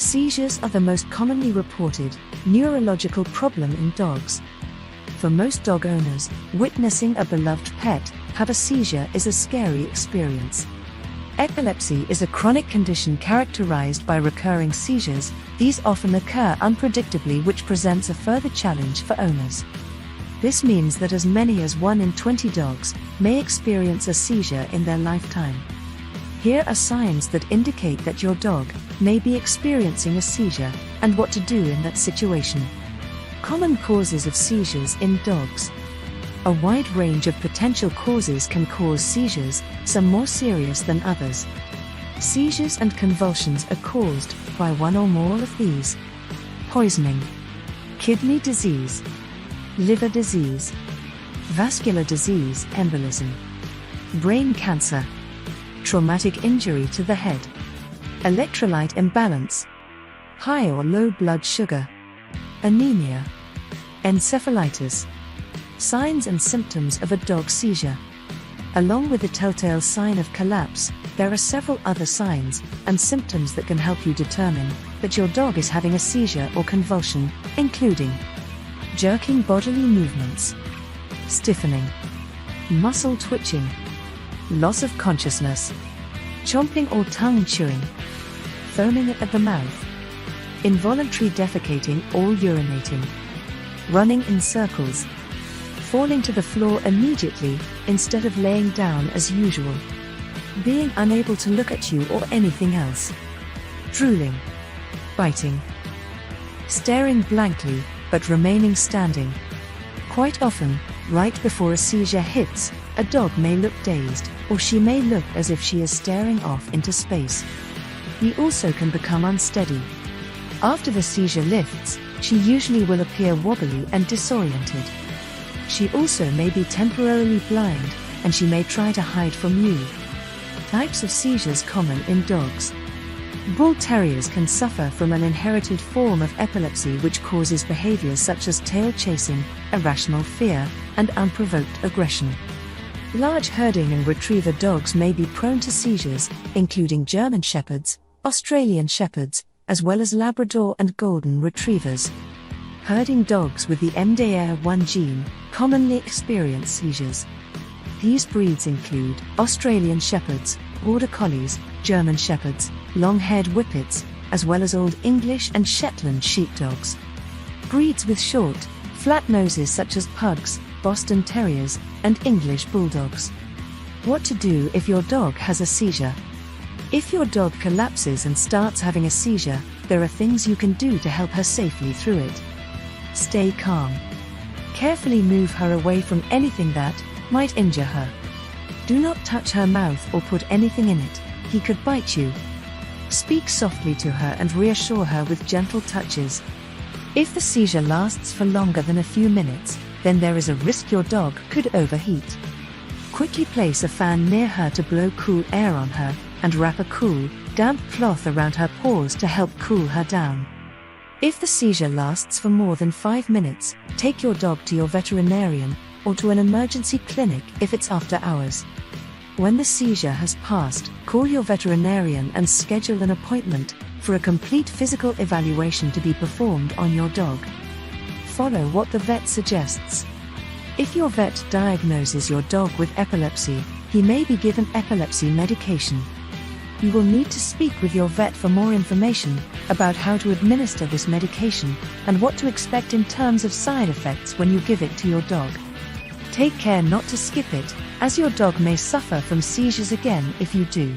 Seizures are the most commonly reported neurological problem in dogs. For most dog owners, witnessing a beloved pet have a seizure is a scary experience. Epilepsy is a chronic condition characterized by recurring seizures. These often occur unpredictably, which presents a further challenge for owners. This means that as many as 1 in 20 dogs may experience a seizure in their lifetime. Here are signs that indicate that your dog may be experiencing a seizure, and what to do in that situation. Common causes of seizures in dogs. A wide range of potential causes can cause seizures, some more serious than others. Seizures and convulsions are caused by one or more of these: poisoning, kidney disease, liver disease, vascular disease, embolism, brain cancer, traumatic injury to the head, electrolyte imbalance, high or low blood sugar, anemia, encephalitis. Signs and symptoms of a dog seizure. Along with the telltale sign of collapse, there are several other signs and symptoms that can help you determine that your dog is having a seizure or convulsion, including jerking bodily movements, stiffening, muscle twitching, loss of consciousness, chomping or tongue chewing, foaming at the mouth, involuntary defecating or urinating, running in circles, falling to the floor immediately instead of laying down as usual, being unable to look at you or anything else, drooling, biting, staring blankly but remaining standing. Quite often, right before a seizure hits, a dog may look dazed, or she may look as if she is staring off into space. He also can become unsteady. After the seizure lifts, she usually will appear wobbly and disoriented. She also may be temporarily blind, and she may try to hide from you. Types of seizures common in dogs. Bull terriers can suffer from an inherited form of epilepsy which causes behaviors such as tail chasing, irrational fear, and unprovoked aggression. Large herding and retriever dogs may be prone to seizures, including German Shepherds, Australian Shepherds, as well as Labrador and Golden Retrievers. Herding dogs with the MDR1 gene commonly experience seizures. These breeds include Australian Shepherds, Border Collies, German Shepherds, long-haired Whippets, as well as Old English and Shetland sheepdogs. Breeds with short, flat noses such as Pugs, Boston Terriers, and English Bulldogs. What to do if your dog has a seizure? If your dog collapses and starts having a seizure, there are things you can do to help her safely through it. Stay calm. Carefully move her away from anything that might injure her. Do not touch her mouth or put anything in it, he could bite you. Speak softly to her and reassure her with gentle touches. If the seizure lasts for longer than a few minutes, then there is a risk your dog could overheat. Quickly place a fan near her to blow cool air on her, and wrap a cool, damp cloth around her paws to help cool her down. If the seizure lasts for more than 5 minutes, take your dog to your veterinarian, or to an emergency clinic if it's after hours. When the seizure has passed, call your veterinarian and schedule an appointment for a complete physical evaluation to be performed on your dog. Follow what the vet suggests. If your vet diagnoses your dog with epilepsy, he may be given epilepsy medication. You will need to speak with your vet for more information about how to administer this medication and what to expect in terms of side effects when you give it to your dog. Take care not to skip it, as your dog may suffer from seizures again if you do.